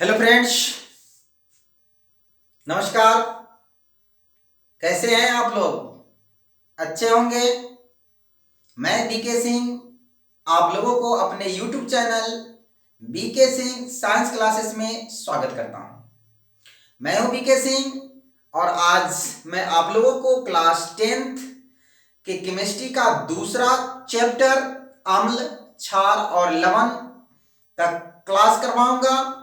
Hello friends, नमस्कार। कैसे हैं आप लोग? अच्छे होंगे। मैं बीके सिंह आप लोगों को अपने YouTube channel BK Singh science classes में स्वागत करता हूं। मैं हूं बीके सिंह और आज मैं आप लोगों को क्लास 10th के केमिस्ट्री का दूसरा चैप्टर अम्ल, क्षार और लवण का क्लास करवाऊंगा।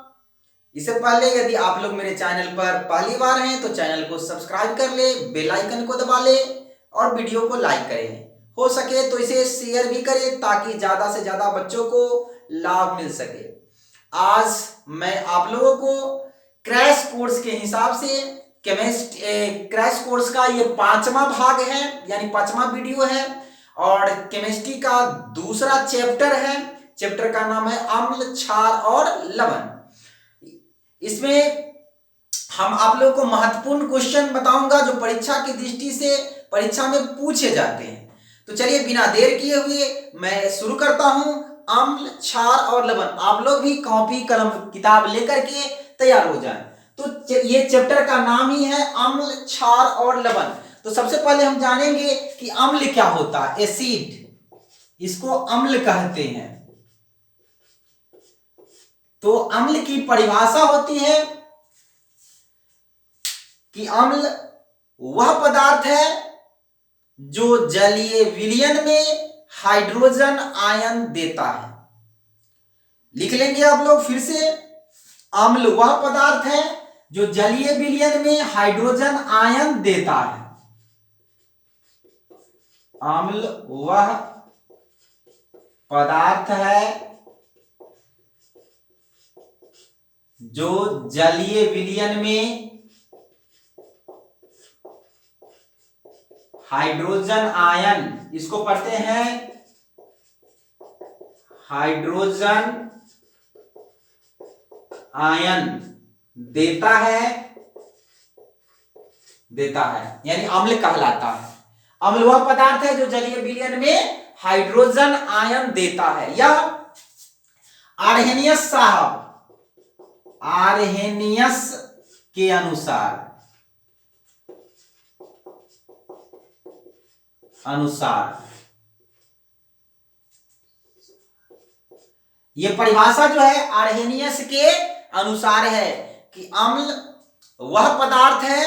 इससे पहले यदि आप लोग मेरे चैनल पर पहली बार हैं तो चैनल को सब्सक्राइब कर ले, बेल आइकन को दबा ले और वीडियो को लाइक करें। हो सके तो इसे शेयर भी करें ताकि ज्यादा से ज्यादा बच्चों को लाभ मिल सके। आज मैं आप लोगों को क्रैश कोर्स के हिसाब से क्रैश कोर्स का ये 5वां भाग है, यानी 5वां वीडियो है और केमिस्ट्री का दूसरा चैप्टर है। चैप्टर का नाम है अम्ल, क्षार और लवण। इसमें हम आप लोगों को महत्वपूर्ण क्वेश्चन बताऊंगा जो परीक्षा की दृष्टि से परीक्षा में पूछे जाते हैं। तो चलिए बिना देर किए हुए मैं शुरू करता हूं। अम्ल, क्षार और लवण। आप लोग भी कॉपी कलम किताब लेकर के तैयार हो जाएं। तो ये चैप्टर का नाम ही है अम्ल, क्षार और लवण। तो सबसे पहले हम जानेंगे कि अम्ल क्या होता है। एसिड, इसको अम्ल कहते हैं। तो अम्ल की परिभाषा होती है कि अम्ल वह पदार्थ है जो जलीय विलयन में हाइड्रोजन आयन देता है। लिख लेंगे आप लोग फिर से। अम्ल वह पदार्थ है जो जलीय विलयन में हाइड्रोजन आयन देता है। अम्ल वह पदार्थ है जो जलीय विलयन में हाइड्रोजन आयन, इसको पढ़ते हैं हाइड्रोजन आयन देता है यानी अम्ल कहलाता है। अम्ल वह पदार्थ है जो जलीय विलयन में हाइड्रोजन आयन देता है। यह आर्हेनियस साहब, आर्हेनियस के अनुसार यह परिभाषा जो है आर्हेनियस के अनुसार है कि अम्ल वह पदार्थ है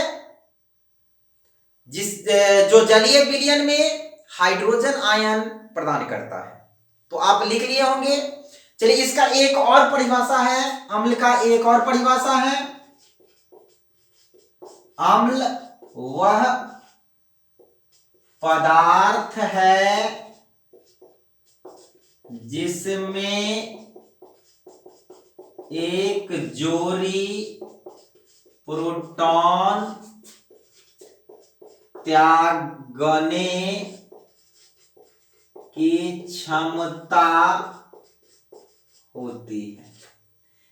जो जलीय विलयन में हाइड्रोजन आयन प्रदान करता है। तो आप लिख लिए होंगे। चलिए इसका एक और परिभाषा है, अम्ल का एक और परिभाषा है। अम्ल वह पदार्थ है जिसमें एक जोड़ी प्रोटॉन त्यागने की क्षमता होती है।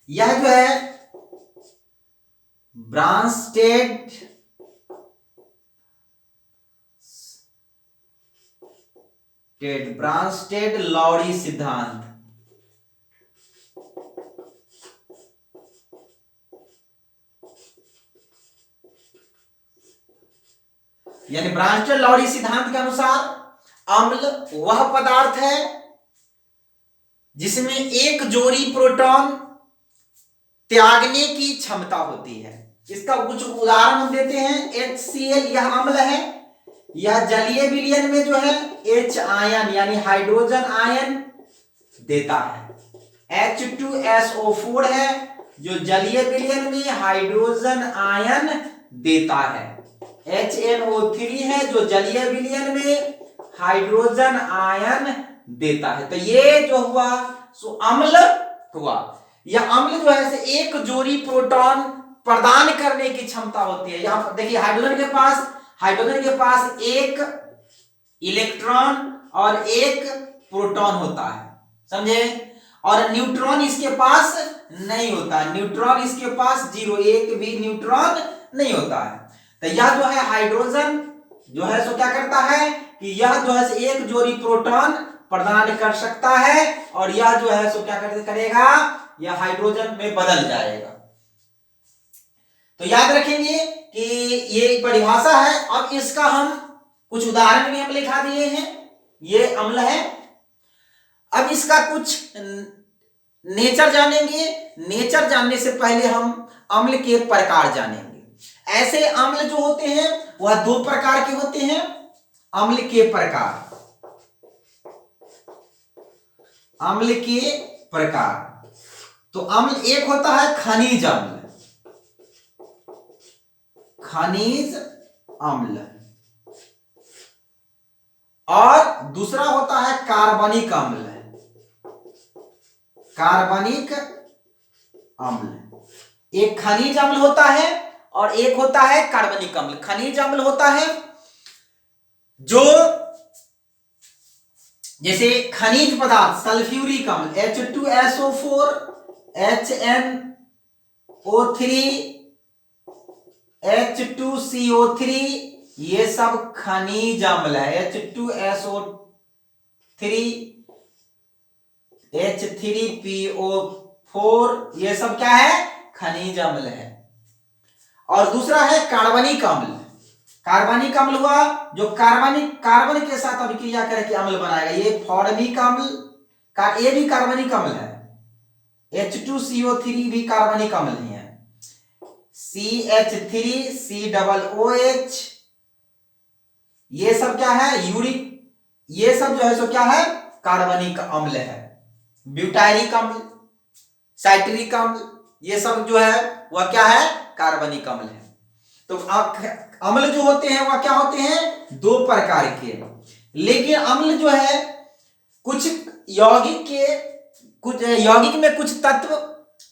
यह जो है ब्रांस्टेड लॉरी सिद्धांत, यानी ब्रांस्टेड लॉरी सिद्धांत के अनुसार अम्ल वह पदार्थ है जिसमें एक जोड़ी प्रोटॉन त्यागने की क्षमता होती है। इसका कुछ उदाहरण हम देते हैं। HCl यह अम्ल है। यह जलीय विलयन में जो है H आयन यानी हाइड्रोजन आयन देता है। H2SO4 है जो जलीय विलयन में हाइड्रोजन आयन देता है। HNO3 है जो जलीय विलयन में हाइड्रोजन आयन देता है। तो ये जो हुआ सो अम्ल हुआ। यह अम्ल जो है से एक जोड़ी प्रोटॉन प्रदान करने की क्षमता होती है। यहां देखिए हाइड्रोजन के पास एक इलेक्ट्रॉन और एक प्रोटॉन होता है, समझे। और न्यूट्रॉन इसके पास नहीं होता, न्यूट्रॉन इसके पास 0, एक भी न्यूट्रॉन नहीं होता है। तो यह जो है हाइड्रोजन जो है सो क्या करता है कि यह जो है एक जोड़ी प्रोटॉन प्रदान कर सकता है और यह जो है सो क्या करेगा, यह हाइड्रोजन में बदल जाएगा। तो याद रखेंगे कि ये परिभाषा है। अब इसका हम कुछ उदाहरण भी हम लिखा दिए हैं। ये अम्ल है। अब इसका कुछ नेचर जानेंगे। नेचर जानने से पहले हम अम्ल के प्रकार जानेंगे। ऐसे अम्ल जो होते हैं वह दो प्रकार के होते हैं। अम्ल के प्रकार, अम्ल के प्रकार। तो अम्ल एक होता है खनिज अम्ल, खनिज अम्ल, और दूसरा होता है कार्बनिक अम्ल, कार्बनिक अम्ल। एक खनिज अम्ल होता है और एक होता है कार्बनिक अम्ल। खनिज अम्ल होता है जो जैसे खनिज पदार्थ सल्फ्यूरिक अम्ल H2SO4, HNO3, H2CO3, ये सब खनिज अम्ल है। H2SO3, H3PO4, ये सब क्या है? खनिज अम्ल है। और दूसरा है कार्बनिक अम्ल। कार्बनिक अम्ल हुआ जो कार्बन के साथ अभिक्रिया करके अम्ल बनाएगा। ये फॉर्मिक अम्ल का, ये भी कार्बनिक अम्ल है। H2CO3 भी कार्बनिक अम्ल ही है। CH3COOH, ये सब क्या है? यूरिक, ये सब जो है सो क्या है? कार्बनिक अम्ल है। ब्यूटाइरिक अम्ल, साइट्रिक अम्ल, ये सब जो है वह क्या है? कार्बनिक अम्ल है। तो अम्ल जो होते हैं वह क्या होते हैं? दो प्रकार के। लेकिन अम्ल जो है कुछ यौगिक में कुछ तत्व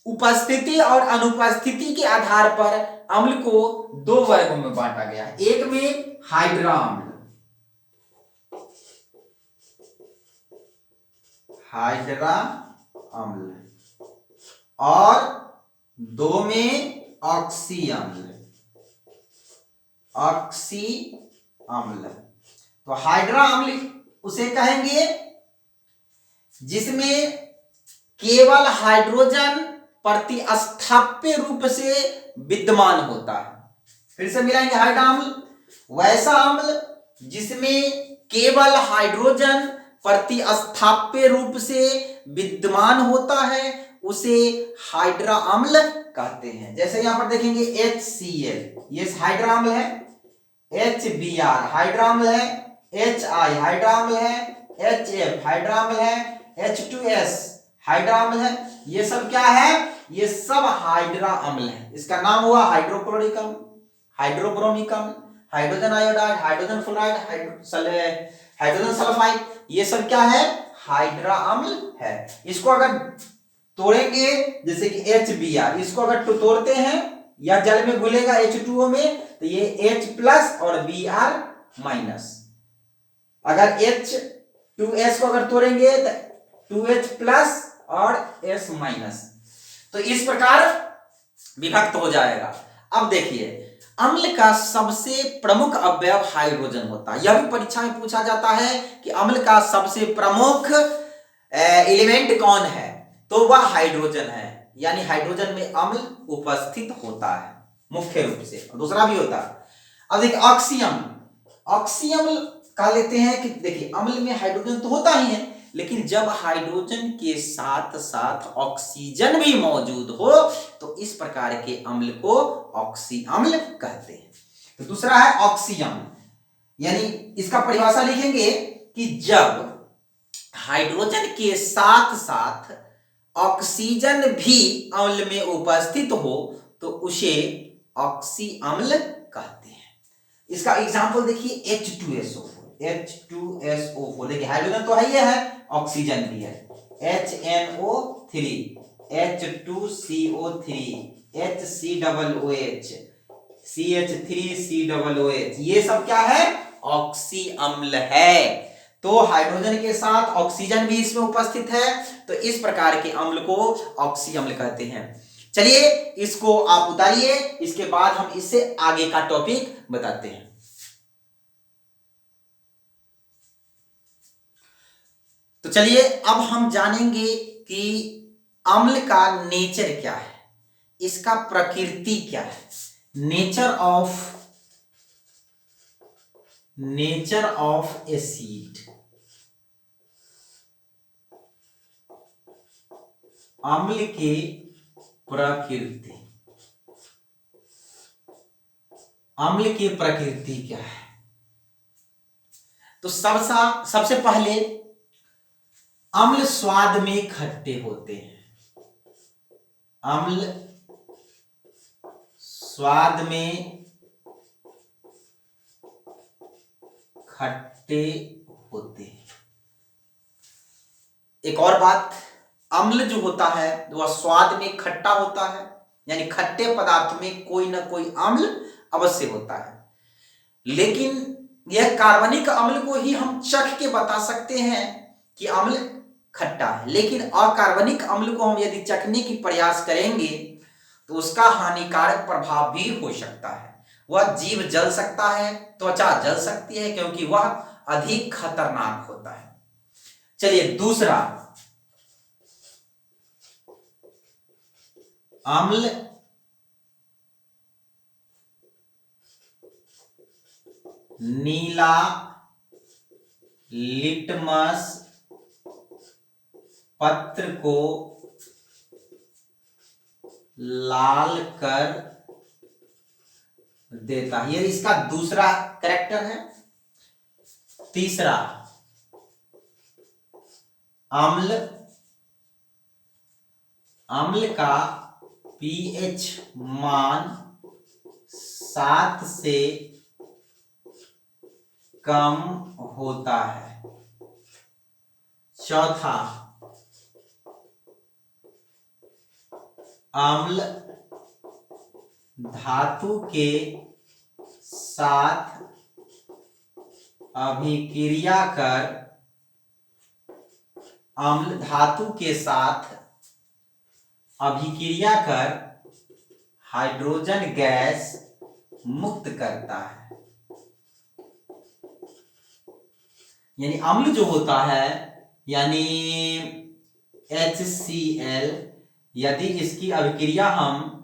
उपस्थिति और अनुपस्थिति के आधार पर अम्ल को दो वर्गों में बांटा गया है। एक में हाइड्रा अम्ल, हाइड्रा अम्ल, और दो में ऑक्सी अम्ल, ऑक्सी अम्ल। तो हाइड्रा अम्ल उसे कहेंगे जिसमें केवल हाइड्रोजन प्रतिस्थाप्य रूप से विद्यमान होता है। फिर से मिलाएंगे हाइड्रा अम्ल, वैसा अम्ल जिसमें केवल हाइड्रोजन प्रतिस्थाप्य रूप से विद्यमान होता है उसे हाइड्रा अम्ल कहते हैं। जैसे यहां पर देखेंगे HCl, ये हाइड्रा अम्ल है। HBr हाइड्रा अम्ल है। HI हाइड्रा अम्ल है। HF हाइड्रा अम्ल है। H2S हाइड्रा अम्ल है। ये सब क्या है? ये सब हाइड्रा अम्ल है। इसका नाम हुआ हाइड्रोक्लोरिक अम्ल, हाइड्रोब्रोमिक अम्ल, hydrogen iodide, hydrogen fluoride, hydrogen sulphide, ये सब क्या है? हाइड्रा अम्ल है। इसको अगर तोड़ेंगे जैसे कि HBr, इसको अगर तोड़ते हैं या जल में घुलेगा H2O में तो ये H+ और Br-। अगर H2S को अगर तोड़ेंगे तो 2H+ और S-। तो इस प्रकार विभक्त हो जाएगा। अब देखिए अम्ल का सबसे प्रमुख अवयव हाइड्रोजन होता है। यह भी परीक्षा में पूछा जाता है कि अम्ल का सबसे प्रमुख एलिमेंट कौन है? तो वह हाइड्रोजन है। यानी हाइड्रोजन में अम्ल उपस्थित होता है मुख्य रूप से, और दूसरा भी होता है। अब देखिए ऑक्सी अम्ल, ऑक्सी अम्ल कह लेते हैं कि देखिए अम्ल में हाइड्रोजन तो होता ही है, लेकिन जब हाइड्रोजन के साथ साथ ऑक्सीजन भी मौजूद हो तो इस प्रकार के अम्ल को ऑक्सी अम्ल कहते हैं। तो दूसरा है ऑक्सी अम्ल, यानी इसका परिभाषा लिखेंगे कि जब हाइड्रोजन के साथ साथ ऑक्सीजन भी अम्ल में उपस्थित हो तो उसे ऑक्सी अम्ल कहते हैं। इसका एग्जांपल देखिए H2SO4, H2SO4 देखिए हाइड्रोजन तो है, ऑक्सीजन भी है। HNO3, H2CO3, HCOOH, CH3COOH, ये सब क्या है? ऑक्सी अम्ल है। तो हाइड्रोजन के साथ ऑक्सीजन भी इसमें उपस्थित है, तो इस प्रकार के अम्ल को ऑक्सी अम्ल कहते हैं। चलिए इसको आप उतारिए, इसके बाद हम इससे आगे का टॉपिक बताते हैं। तो चलिए अब हम जानेंगे कि अम्ल का नेचर क्या है, इसका प्रकृति क्या है। नेचर ऑफ एसिड, अम्ल की प्रकृति। अम्ल की प्रकृति क्या है? तो सबसे पहले अम्ल स्वाद में खट्टे होते हैं। अम्ल स्वाद में खट्टे होते हैं। एक और बात, अम्ल जो होता है वह स्वाद में खट्टा होता है, यानी खट्टे पदार्थ में कोई ना कोई अम्ल अवश्य होता है। लेकिन यह कार्बनिक अम्ल को ही हम चख के बता सकते हैं कि अम्ल खट्टा है, लेकिन अकार्बनिक अम्ल को हम यदि चखने की प्रयास करेंगे तो उसका हानिकारक प्रभाव भी हो सकता है। वह जीभ जल सकता है, त्वचा जल सकती है, क्योंकि वह अधिक खतरनाक होता है। चलिए दूसरा, अम्ल नीला लिटमस पत्र को लाल कर देता है। ये इसका दूसरा कैरेक्टर है। तीसरा, अम्ल का पीएच मान 7 से कम होता है। चौथा, अम्ल धातु के साथ अभिक्रिया कर हाइड्रोजन गैस मुक्त करता है। यानी अम्ल जो होता है, यानी HCl, यदि इसकी अभिक्रिया हम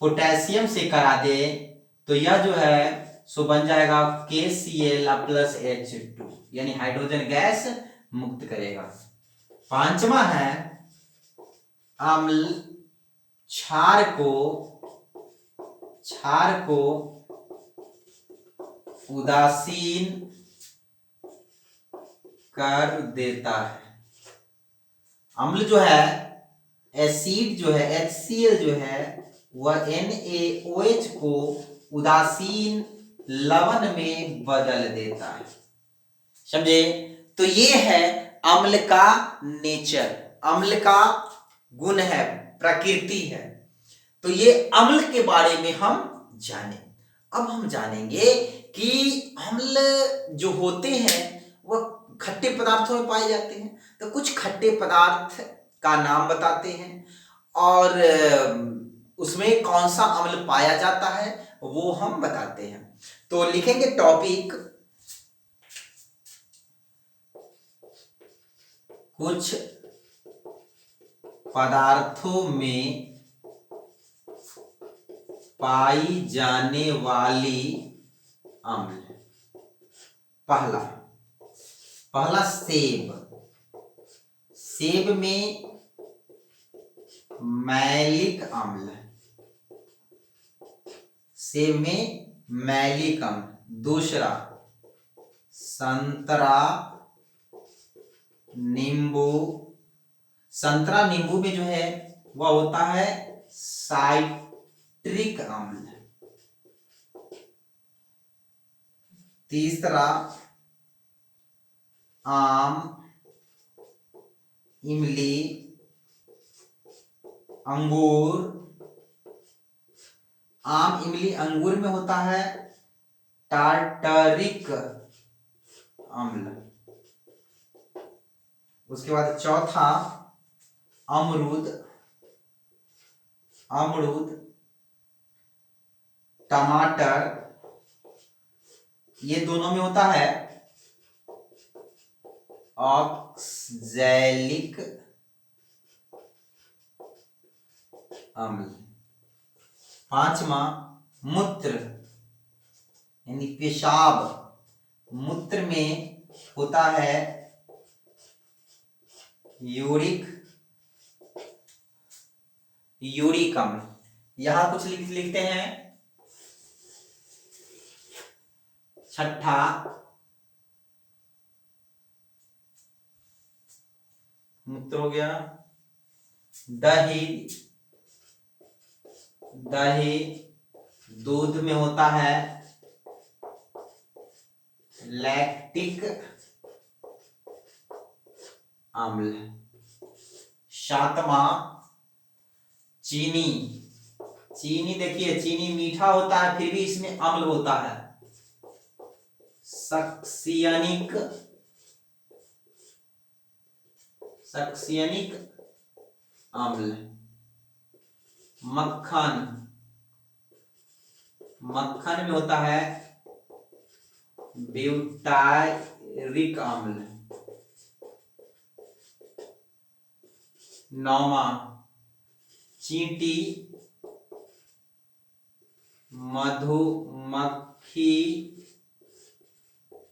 पोटेशियम से करा दे तो यह जो है सो बन जाएगा KCl+H2, यानी हाइड्रोजन गैस मुक्त करेगा। पांचवा है, अम्ल क्षार को उदासीन कर देता है। अम्ल जो है, एसिड जो है, HCl जो है, वह NaOH को उदासीन लवण में बदल देता है। समझे? तो ये है अम्ल का नेचर, अम्ल का गुण है, प्रकृति है। तो ये अम्ल के बारे में हम जाने। अब हम जानेंगे कि अम्ल जो होते हैं वह खट्टे पदार्थों में पाए जाते हैं। तो कुछ खट्टे पदार्थ का नाम बताते हैं और उसमें कौन सा अम्ल पाया जाता है वो हम बताते हैं। तो लिखेंगे टॉपिक, कुछ पदार्थों में पाई जाने वाली अम्ल। पहला सेब। सेब में मैलिक अम्ल, सेब में मैलिक अम्ल। दूसरा, संतरा नींबू में जो है वह होता है साइट्रिक अम्ल। तीसरा, आम, इमली, अंगूर। आम, इमली, अंगूर में होता है टार्टरिक अम्ल। उसके बाद चौथा, अमरूद, टमाटर, ये दोनों में होता है ऑक्सैलिक अम्ल। पांचवा, मूत्र यानी पेशाब, मूत्र में होता है यूरिक अम्ल। यहां कुछ लिखते हैं। छठा, मूत्र हो गया। दही, दूध में होता है लैक्टिक अम्ल। सातवां, चीनी। देखिए, चीनी मीठा होता है फिर भी इसमें अम्ल होता है, सक्सियनिक अम्ल। मक्खन में होता है ब्यूटायरिक अम्ल। नौवां, चींटी, मधुमक्खी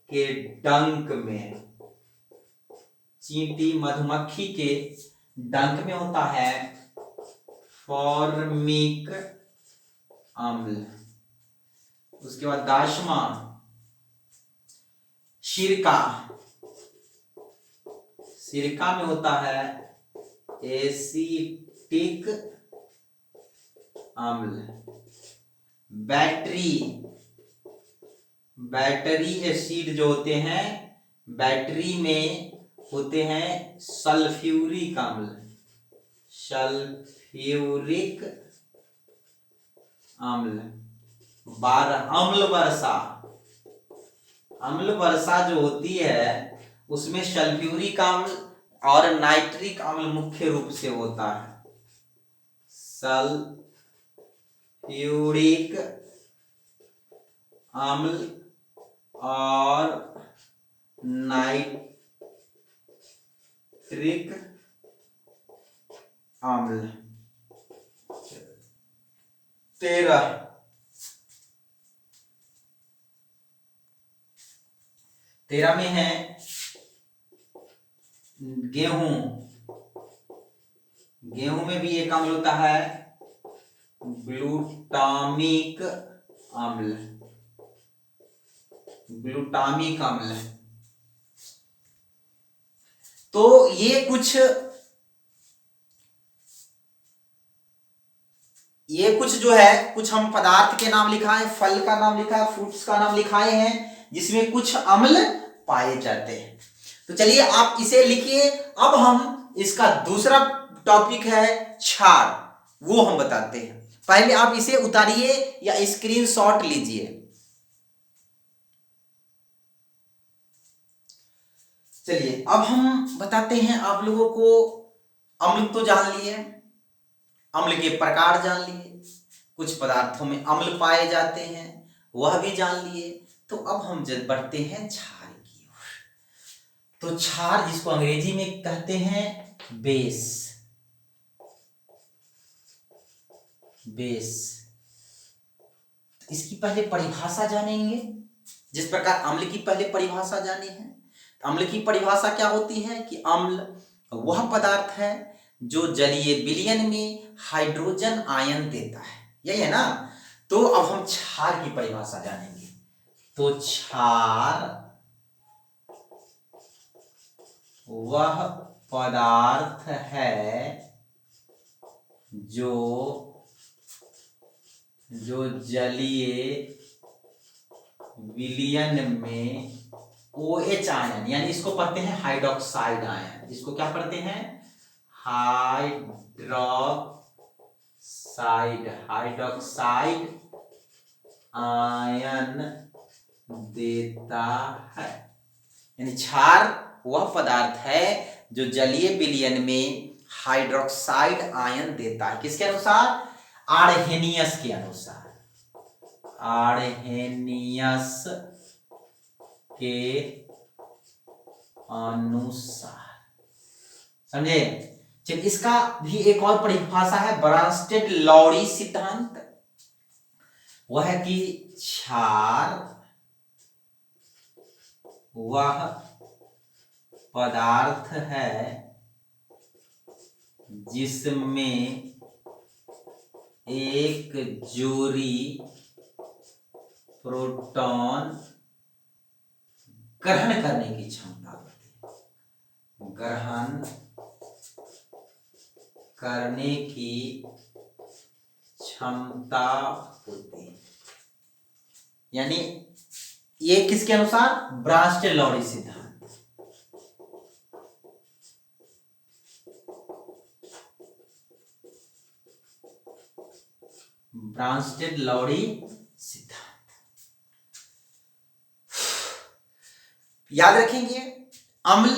के डंक में, मधुमक्खी के डंक में होता है फॉर्मिक अम्ल। उसके बाद 10वां, सिरका में होता है एसिटिक अम्ल। बैटरी एसिड जो होते हैं, बैटरी में होते हैं सल्फ्यूरिक अम्ल। अम्ल वर्षा जो होती है उसमें सल्फ्यूरिक अम्ल और नाइट्रिक अम्ल मुख्य रूप से होता है। सल्फ्यूरिक अम्ल और नाइट्रिक अम्ल। 13 में है गेहूं में भी एक अम्ल होता है ग्लूटामिक अम्ल। तो ये कुछ जो है, कुछ हम पदार्थ के नाम लिखाए, फल का नाम लिखा है, फ्रूट्स का नाम लिखाए हैं जिसमें कुछ अम्ल पाए जाते हैं। तो चलिए आप इसे लिखिए। अब हम इसका दूसरा टॉपिक है क्षार, वो हम बताते हैं। पहले आप इसे उतारिए या स्क्रीनशॉट लीजिए। चलिए अब हम बताते हैं आप लोगों को। अम्ल तो जान लिए, अम्ल के प्रकार जान लिए, कुछ पदार्थों में अम्ल पाए जाते हैं वह भी जान लिए। तो अब हम बढ़ते हैं क्षार की ओर। तो क्षार, जिसको अंग्रेजी में कहते हैं बेस, इसकी पहले परिभाषा जानेंगे। जिस प्रकार अम्ल की पहले परिभाषा जानी है, अम्ल की परिभाषा क्या होती है कि अम्ल वह पदार्थ है जो जलीय विलयन में हाइड्रोजन आयन देता है, यही है ना। तो अब हम क्षार की परिभाषा जानेंगे। तो क्षार वह पदार्थ है जो जलीय विलयन में OH आयन, यानी इसको पढ़ते हैं हाइड्रोक्साइड आयन। इसको क्या पढ़ते हैं? हाइड्रोक्साइड आयन देता है। यानी क्षार वह पदार्थ है जो जलीय विलयन में हाइड्रोक्साइड आयन देता है। किसके अनुसार? आर्हेनियस के अनुसार। आर्हेनियस के अनुसार, समझे? चलिए, इसका भी एक और परिभाषा है ब्रांस्टेड-लॉरी सिद्धांत। वह है कि क्षार वह पदार्थ है जिसमें एक जोड़ी प्रोटॉन ग्रहण करने की क्षमता होती है, ग्रहण करने की क्षमता होती है। यानी ये किसके अनुसार? ब्रांस्टेड-लाउरी सिद्धांत। ब्रांस्टेड-लाउरी सिद्धांत याद रखेंगे। अम्ल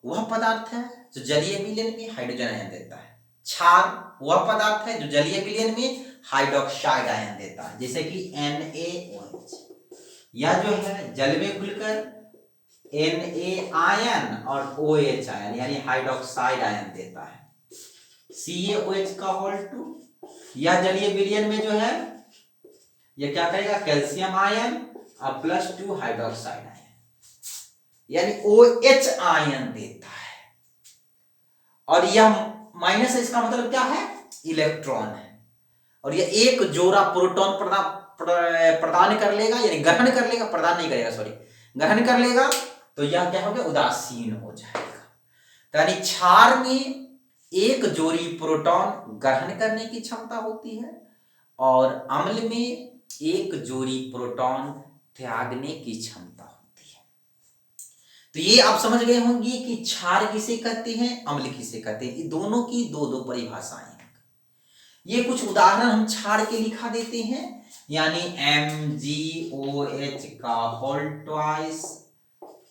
वह पदार्थ है जो जलीय विलयन में हाइड्रोजन आयन देता है। क्षार वह पदार्थ है जो जलीय विलयन में हाइड्रोक्साइड आयन देता है, जैसे कि NaOH। यह जो है जल में खुलकर Na आयन और OH आयन यानी हाइड्रोक्साइड आयन देता है। CaOH का होल 2 यह जलीय विलयन में जो है यह क्या करेगा? कैल्शियम आयन और +2 हाइड्रोक्साइड आयन यानी OH आयन देता है। और यह माइनस है, इसका मतलब क्या है? इलेक्ट्रॉन है। और यह एक जोड़ा प्रोटॉन प्रदान कर लेगा, यानी ग्रहण कर लेगा, प्रदान नहीं करेगा, सॉरी, ग्रहण कर लेगा, तो यह क्या हो गया? उदासीन हो जाएगा। तो यानी क्षार में एक जोड़ी प्रोटॉन ग्रहण करने की क्षमता होती है और अम्ल में एक जोड़ी प्रोटॉन त्यागने की क्षमता होती है। तो ये आप समझ गए होंगे कि क्षार किसे कहते हैं, अम्ल किसे कहते हैं। ये दोनों की दो दो परिभाषाएं हैं। ये कुछ उदाहरण हम क्षार के लिखा देते हैं, यानी MgOH का होल ट्वाइस,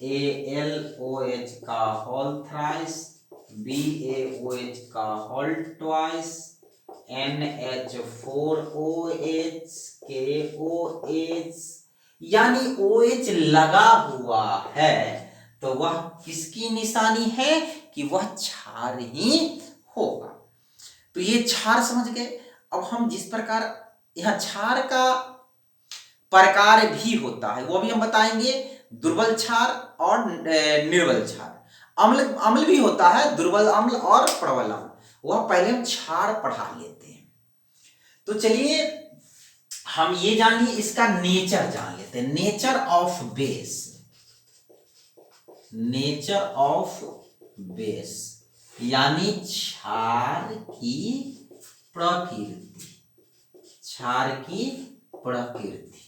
AlOH का होल थ्राइस, BaOH का होल ट्वाइस, NH4OH, KOH, यानी OH लगा हुआ है तो वह किसकी निशानी है? कि वह क्षार ही होगा। तो ये क्षार समझ गए। अब हम जिस प्रकार यह क्षार का प्रकार भी होता है वो भी हम बताएंगे, दुर्बल क्षार और निर्बल क्षार। अम्ल भी होता है, दुर्बल अम्ल और प्रबल अम्ल, वह पहले हम क्षार पढ़ा लेते हैं। तो चलिए हम ये जान लिए, इसका नेचर जान लेते हैं। Nature of base, nature of base यानी क्षार की प्रकृति, क्षार की प्रकृति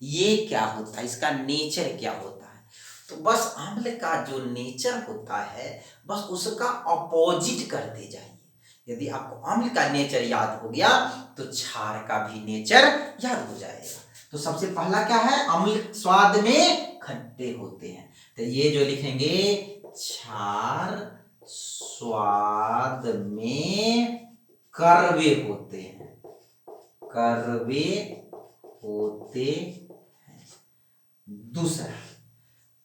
ये क्या होता है, इसका नेचर क्या होता है। तो बस अम्ल का जो नेचर होता है बस उसका अपोजिट करते जाइए। यदि आपको अम्ल का नेचर याद हो गया तो क्षार का भी नेचर याद हो जाएगा। तो सबसे पहला क्या है? अम्ल स्वाद में खट्टे होते हैं, तो ये जो लिखेंगे क्षार स्वाद में कड़वे होते हैं, कड़वे होते हैं। दूसरा,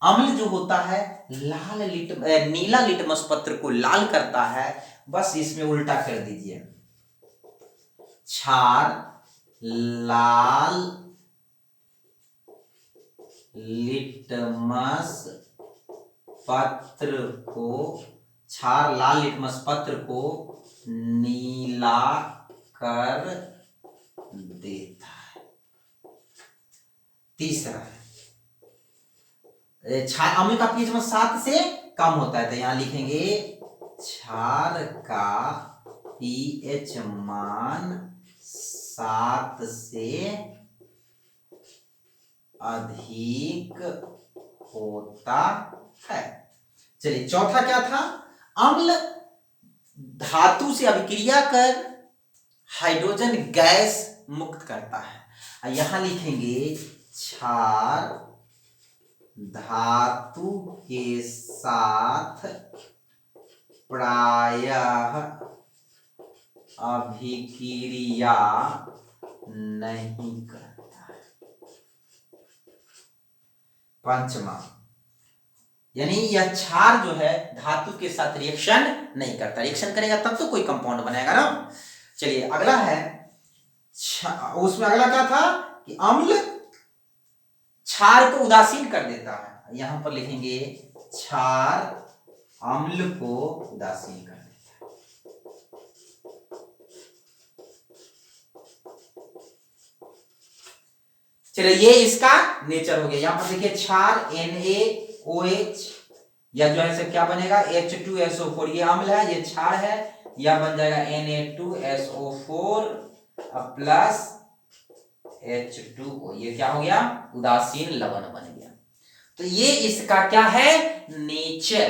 अम्ल जो होता है नीला लिटमस पत्र को लाल करता है, बस इसमें उल्टा कर दीजिए। क्षार लाल लिटमस पत्र को, क्षार लाल लिटमस पत्र को नीला कर देता है। तीसरा, अम्ल का पीएच 7 से कम होता है, तो यहां लिखेंगे क्षार का पीएच मान 7 से अधिक होता है। चलिए चौथा क्या था? अम्ल धातु से अभिक्रिया कर हाइड्रोजन गैस मुक्त करता है। यहां लिखेंगे क्षार धातु के साथ प्रायः अभिक्रिया नहीं करता है। पंचमा, यानी यह क्षार जो है धातु के साथ रिएक्शन नहीं करता, रिएक्शन करेगा तब तो कोई कंपाउंड बनेगा ना। चलिए अगला है, उसमें अगला क्या था? कि अम्ल क्षार को उदासीन कर देता है। यहां पर लिखेंगे क्षार अम्ल को उदासीन कर देता है। चलिए ये इसका नेचर हो गया। यहां पर देखिए क्षार NaOH या जो है क्या बनेगा H2SO4, ये अम्ल है, ये क्षार है, यह बन जाएगा Na2SO4 प्लस H2O, ये क्या हो गया उदासीन लवण बन गया। तो ये इसका क्या है नेचर।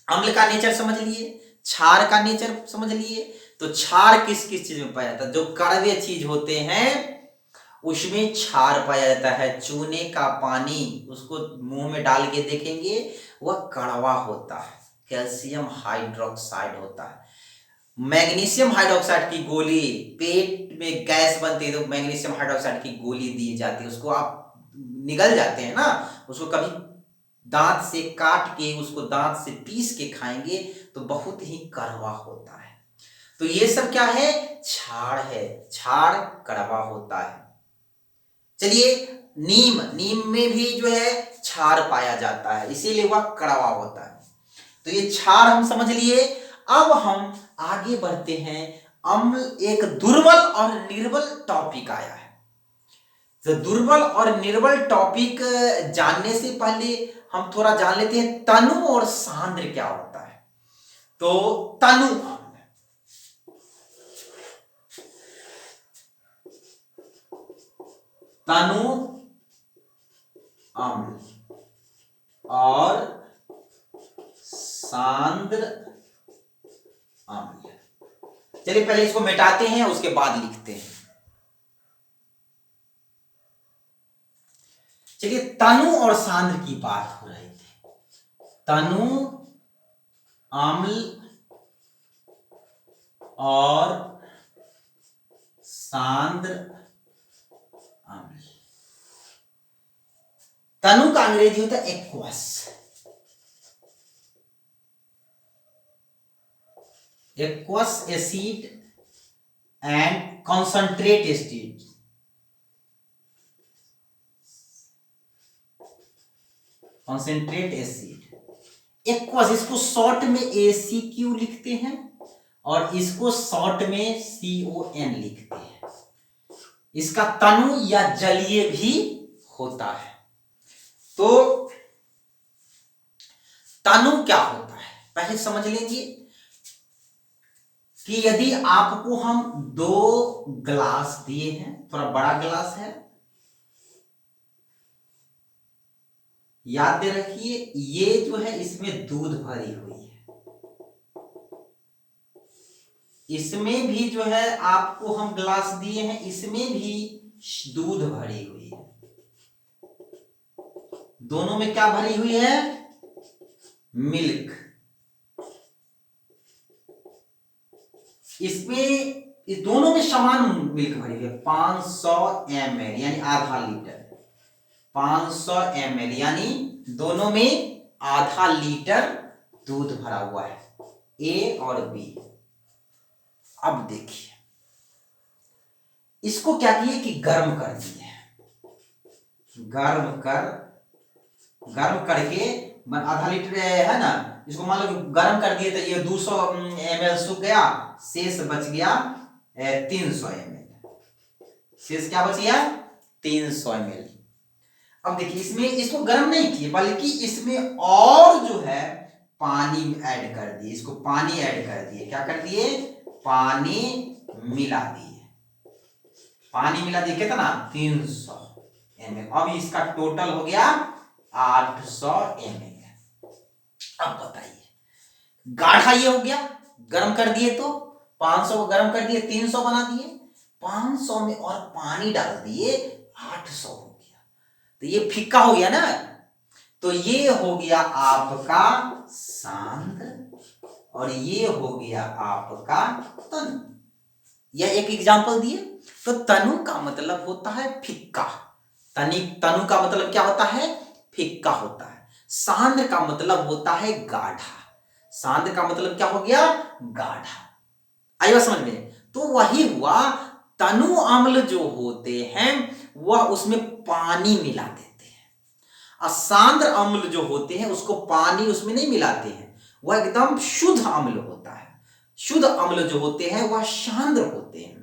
अम्ल का नेचर समझ लिए, क्षार का नेचर समझ लिए। तो क्षार किस किस चीज में पाया जाता है? जो कड़वे चीज होते हैं उसमें क्षार पाया जाता है। चूने का पानी उसको मुंह में डाल के देखेंगे वह कड़वा होता है, कैल्शियम हाइड्रोक्साइड होता है। मैग्नीशियम हाइड्रोक्साइड की गोली, पेट में गैस बनती है तो मैग्नीशियम हाइड्रोक्साइड की गोली दी जाती है, उसको आप निगल जाते हैं ना, उसको कभी दांत से काट के उसको दांत से पीस के खाएंगे तो बहुत ही कड़वा होता है। तो ये सब क्या है क्षार है, क्षार कड़वा होता है। चलिए नीम में भी जो है क्षार पाया जाता है, इसीलिए वह कड़वा होता है। तो ये क्षार हम समझ लिए। अब हम आगे बढ़ते हैं। अम्ल एक दुर्बल और निर्बल टॉपिक आया है। तो दुर्बल और निर्बल टॉपिक जानने से पहले हम थोड़ा जान लेते हैं तनु और सांद्र क्या होता है। तो तनु अम्ल और सांद्र अम्ल। चलिए पहले इसको मिटाते हैं उसके बाद लिखते हैं। चलिए तनु और सांद्र की बात हो रही थी। तनु अम्ल और सांद्र अम्ल। तनु का अंग्रेजी होता है aqueous. Aqueous acid and concentrate acid. Concentrate acid aqueous, इसको शॉर्ट में ACQ लिखते हैं और इसको शॉर्ट में CON लिखते हैं। इसका तनु या जलीय भी होता है। तो तनु क्या होता है पहले समझ लीजिए कि यदि आपको हम 2 ग्लास दिए हैं, थोड़ा बड़ा ग्लास है, याद रखिए ये जो है इसमें दूध भरी हुई है, इसमें भी जो है आपको हम ग्लास दिए हैं, इसमें भी दूध भरी हुई है। दोनों में क्या भरी हुई है मिल्क। इसमें इस दोनों में समान मिल्क भरी हुई है। 500 ml यानी आधा लीटर। 500 ml यानी दोनों में आधा लीटर दूध भरा हुआ है, A और B। अब देखिए इसको क्या किए कि गर्म कर दिए, गर्म करके आधा लीटर है ना, इसको मान लो गर्म कर दिए तो ये 200 ml सूख गया, शेष बच गया 300 ml। शेष क्या बच गया 300 ml। अब देखिए इसमें इसको गर्म नहीं किए बल्कि इसमें और जो है पानी ऐड कर दिए, इसको पानी ऐड कर दिए। क्या कर दिए पानी मिला दिए। पानी मिला दिए कितना 300 ml। अब इसका टोटल हो गया 800 ml। अब बताइए गाढ़ा ये हो गया, गर्म कर दिए तो 500 को गर्म कर दिए 300 बना दिए, 500 में और पानी डाल दिए 800 हो गया। तो ये फीका हो गया ना, तो ये हो गया आपका सांद्र और ये हो गया आपका तनु। यह एक एग्जांपल दिए। तो तनु का मतलब होता है फिक्का, तनु का मतलब क्या होता है फिक्का होता है। सांद्र का मतलब होता है गाढ़ा। सांद्र का मतलब क्या हो गया गाढ़ा। आइए समझ में। तो वही हुआ तनु अम्ल जो होते हैं वह उसमें पानी मिला देते हैं। असांद्र अम्ल जो होते हैं उसको पानी उसमें नहीं मिलाते हैं, वह एकदम शुद्ध अम्ल होता है। शुद्ध अम्ल जो होते हैं वह सांद्र होते हैं।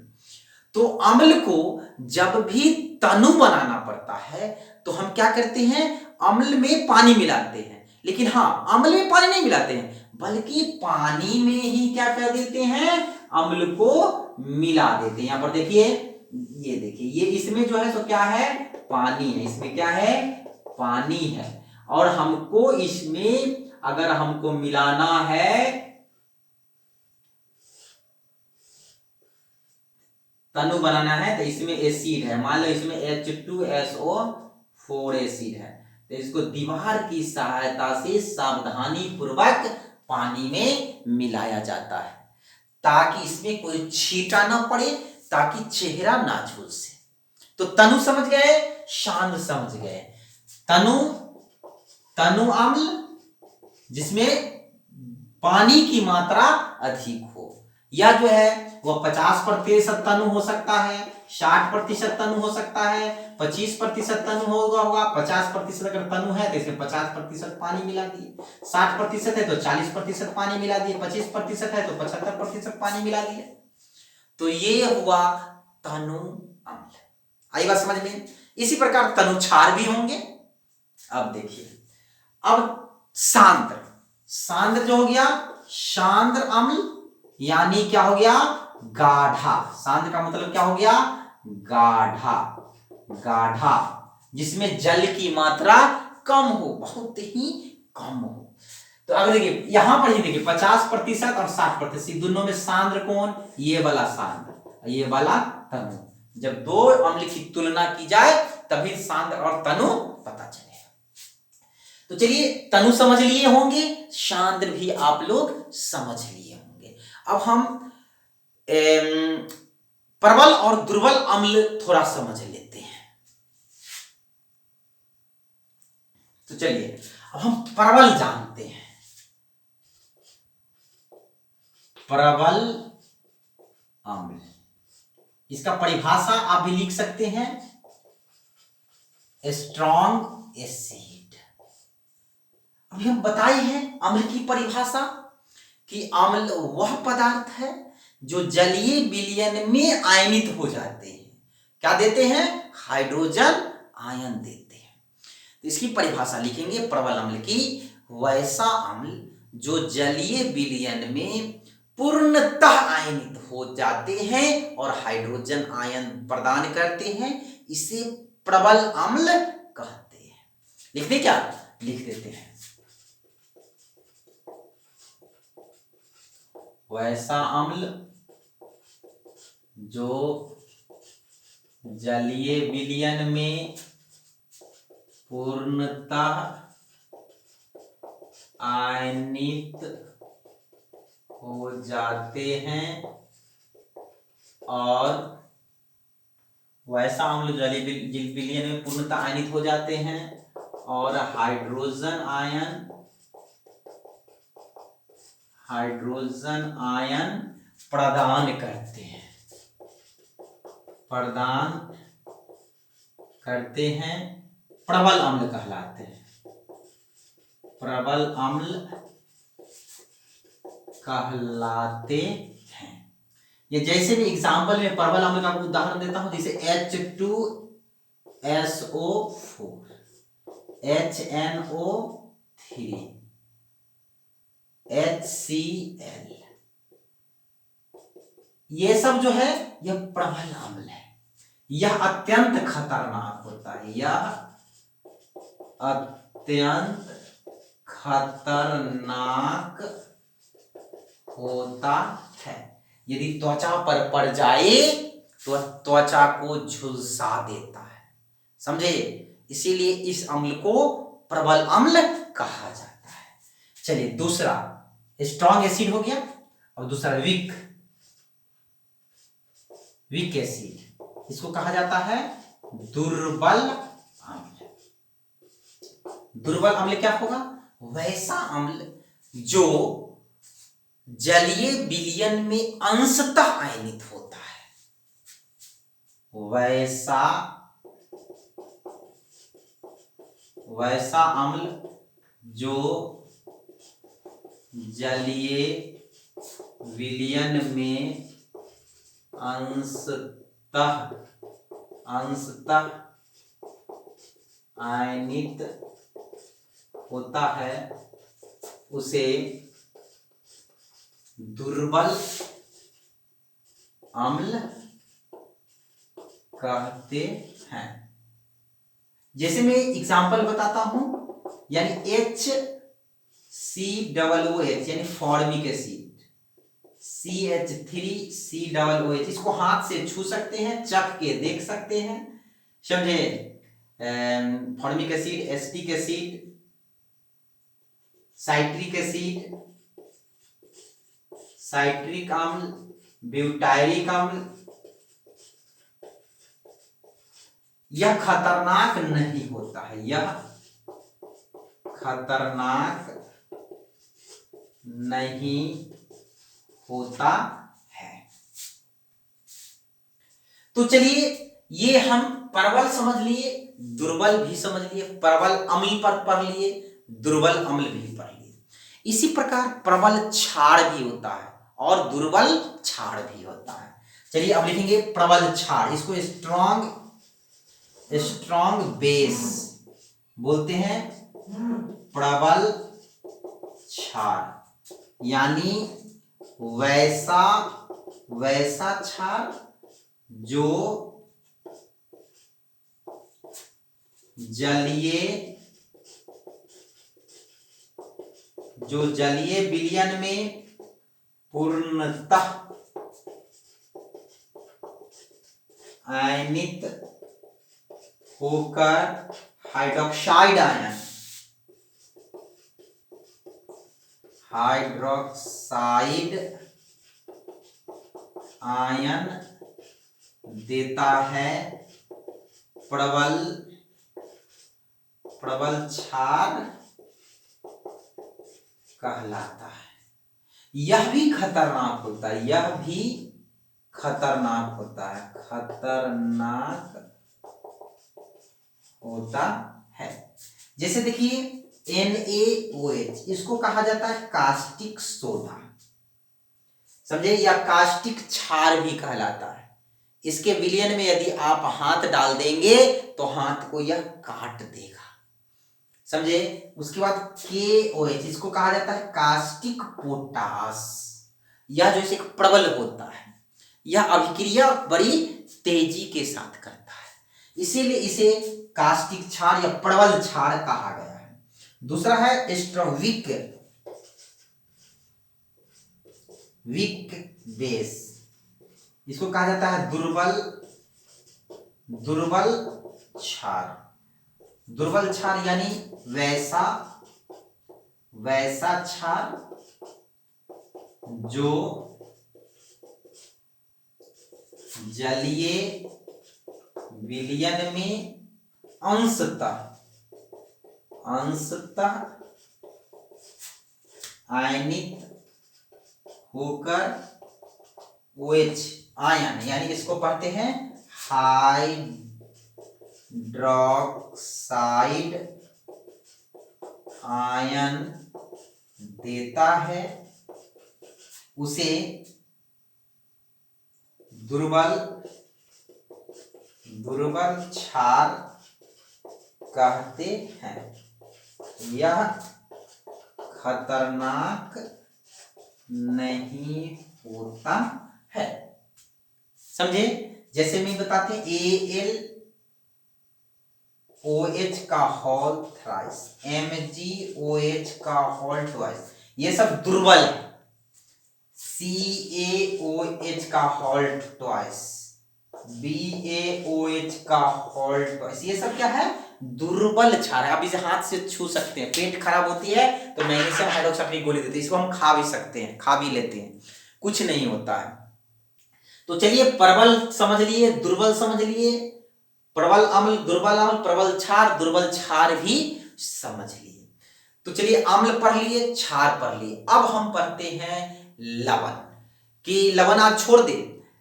तो अम्ल को जब भी तनु बनाना पड़ता है तो हम क्या करते हैं, अम्ल में पानी मिलाते हैं। लेकिन हाँ, अम्ल में पानी नहीं मिलाते हैं, बल्कि पानी में ही क्या कर देते हैं, अम्ल को मिला देते हैं। यहां पर देखिए, ये देखिए, ये इसमें जो है सो क्या है, पानी है। इसमें क्या है, पानी है। और हमको इसमें अगर हमको मिलाना है, तनु बनाना है, तो इसमें एसिड है। मान लो इसमें H2SO4 एसिड है, तो इसको दीवार की सहायता से सावधानी पूर्वक पानी में मिलाया जाता है, ताकि इसमें कोई छींटा ना पड़े, ताकि चेहरा ना झुलसे। तो तनु समझ गए, सांद्र समझ गए। तनु, तनु अम्ल जिसमें पानी की मात्रा अधिक हो, या जो है वह 50% तनु हो सकता है, 60% तनु हो सकता है, 25% तनु होगा 50% अगर तनु है तो इसमें 50% पानी मिला दिए, 60% है तो 40% पानी मिला दिए, 25% है तो 75% पानी मिला दिए। तो ये हुआ तनु अम्ल। आई बात समझ में। इसी प्रकार तनु क्षार भी होंगे। अब देखिए, अब सांद्र, सांद्र जो हो गया, सांद्र अम्ल यानी क्या हो गया, गाढ़ा। सांद्र का मतलब क्या हो गया, गाढ़ा, गाढ़ा, जिसमें जल की मात्रा कम हो, बहुत ही कम हो। तो अब देखिए, यहां पर ही देखिए 50% और 60%, दोनों में सांद्र कौन, ये वाला सांद्र, ये वाला तनु। जब दो अम्ल की तुलना की जाए तभी सांद्र और तनु पता चलेगा। तो चलिए, तनु समझ लिए होंगे, सांद्र भी आप लोग समझ लिए होंगे। अब हम प्रबल और दुर्बल अम्ल थोड़ा समझ लेते हैं। तो चलिए, अब हम प्रबल जानते हैं। प्रबल अम्ल, इसका परिभाषा आप भी लिख सकते हैं, स्ट्रॉन्ग एसिड। अभी हम बताए हैं अम्ल की परिभाषा कि अम्ल वह पदार्थ है जो जलीय विलयन में आयनित हो जाते हैं। क्या देते हैं, हाइड्रोजन आयन देते हैं। तो इसकी परिभाषा लिखेंगे प्रबल अम्ल की, वैसा अम्ल जो जलीय विलयन में पूर्णतः आयनित हो जाते हैं और हाइड्रोजन आयन प्रदान करते हैं, इसे प्रबल अम्ल कहते हैं। लिख दे, क्या लिख देते हैं, वैसा अम्ल जो जलीय विलयन में पूर्णतः आयनित हो जाते हैं, और वैसा अम्ल जलीय विलयन में पूर्णतः आयनित हो जाते हैं और हाइड्रोजन आयन प्रदान करते हैं, प्रबल अम्ल कहलाते हैं, प्रबल अम्ल कहलाते हैं। ये जैसे भी एग्जाम्पल में प्रबल अम्ल का उदाहरण देता हूं, जैसे H2SO4, HNO3, HCl, ये सब जो है यह प्रबल अम्ल है। यह अत्यंत खतरनाक होता है, यह अत्यंत खतरनाक होता है। यदि त्वचा पर पड़ जाए तो त्वचा को झुलसा देता है, समझे। इसीलिए इस अम्ल को प्रबल अम्ल कहा जाता है। चलिए, दूसरा स्ट्रॉन्ग एसिड हो गया, और दूसरा वीक एसिड, इसको कहा जाता है दुर्बल अम्ल। दुर्बल अम्ल क्या होगा, वैसा अम्ल जो जलीय विलयन में अंशतः आयनित होता है, वैसा वैसा अम्ल जो जलीय विलयन में अंशतः आयनित होता है उसे दुर्बल अम्ल कहते हैं। जैसे मैं एग्जांपल बताता हूं, यानी HCOOH यानी फॉर्मिक एसिड, CH3COOH, इसको हाथ से छू सकते हैं, चख के देख सकते हैं, समझे। Formic acid, acetic acid, citric acid, citric अम्ल, ब्यूटायरिक अम्ल, यह खतरनाक नहीं होता है, यह खतरनाक नहीं होता है। तो चलिए, ये हम प्रबल समझ लिए, दुर्बल भी समझ लिए, प्रबल अम्ल पर पढ़ लिए, दुर्बल अम्ल भी पढ़ लिए। इसी प्रकार प्रबल क्षार भी होता है और दुर्बल क्षार भी होता है। चलिए अब लिखेंगे प्रबल क्षार, इसको स्ट्रॉन्ग बेस बोलते हैं, प्रबल क्षार यानी वैसा क्षार जो जलीय विलयन में पूर्णतः आयनित होकर हाइड्रोक्साइड आयन देता है, प्रबल क्षार कहलाता है। यह भी खतरनाक होता है, खतरनाक होता है। जैसे देखिए NaOH, इसको कहा जाता है कास्टिक सोडा, समझे, या कास्टिक क्षार भी कहलाता है। इसके विलयन में यदि आप हाथ डाल देंगे तो हाथ को यह काट देगा, समझे। उसके बाद KOH, इसको कहा जाता है कास्टिक पोटास, यह जो एक प्रबल होता है, यह अभिक्रिया बड़ी तेजी के साथ करता है, इसीलिए इसे कास्टिक क्षार या प्रबल क्षार कहा गया है। दूसरा है स्ट्रॉन्ग वीक बेस, इसको कहा जाता है दुर्बल क्षार यानी वैसा क्षार जो जलीय विलयन में अंशतः आयनित होकर OH आयन, यानी इसको पढ़ते हैं हाइड्रोक्साइड आयन देता है, उसे दुर्बल क्षार कहते हैं। यह खतरनाक नहीं होता है, समझे। जैसे मैं बताते हैं AlOH का होल थ्राइस, MgOH का होल ट्वाइस, ये सब दुर्बल है। CaOH का होल ट्वाइस, BaOH का होल ट्वाइस, ये सब क्या है, दुर्बल क्षार है। आप इसे हाथ से छू सकते हैं, पेट खराब होती है तो मैग्नीशियम हाइड्रोक्साइड की गोली देते हैं, इसको हम खा भी सकते हैं, खा भी लेते हैं, कुछ नहीं होता है। तो चलिए प्रबल समझ लिए, दुर्बल समझ लिए, प्रबल अम्ल, दुर्बल अम्ल, प्रबल क्षार, दुर्बल क्षार भी समझ लिए। तो चलिए अम्ल पढ़ लिए, क्षार पढ़ लिए। अब हम पढ़ते हैं लवण, कि लवण आज छोड़ दे,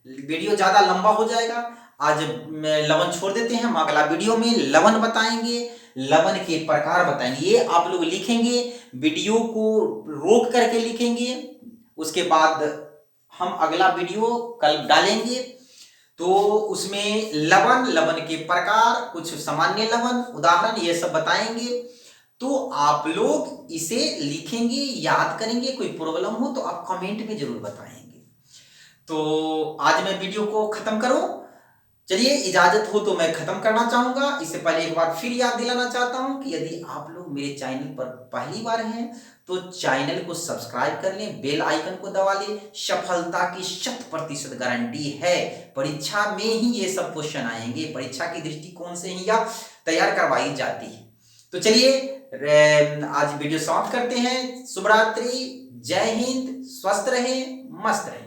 वीडियो ज्यादा लंबा हो जाएगा, आज लवण छोड़ देते हैं। हम अगला वीडियो में लवण बताएंगे, लवण के प्रकार बताएंगे। ये आप लोग लिखेंगे, वीडियो को रोक करके लिखेंगे, उसके बाद हम अगला वीडियो कल डालेंगे तो उसमें लवण, लवण के प्रकार, कुछ सामान्य लवण, उदाहरण ये सब बताएंगे। तो आप लोग इसे लिखेंगे, याद करेंगे, कोई प्रॉब्लम हो तो आप कमेंट में जरूर बताएंगे। तो आज मैं वीडियो को खत्म करूं, चलिए इजाजत हो तो मैं खत्म करना चाहूंगा। इससे पहले एक बार फिर याद दिलाना चाहता हूं कि यदि आप लोग मेरे चैनल पर पहली बार हैं तो चैनल को सब्सक्राइब कर लें, बेल आइकन को दबा लें। सफलता की 100% गारंटी है। परीक्षा में ही ये सब क्वेश्चन आएंगे, परीक्षा की दृष्टिकोण से ही यह तैयार करवाई जाती है। तो चलिए आज वीडियो समाप्त करते हैं। शुभ रात्रि, जय हिंद, स्वस्थ रहें, मस्त रहें।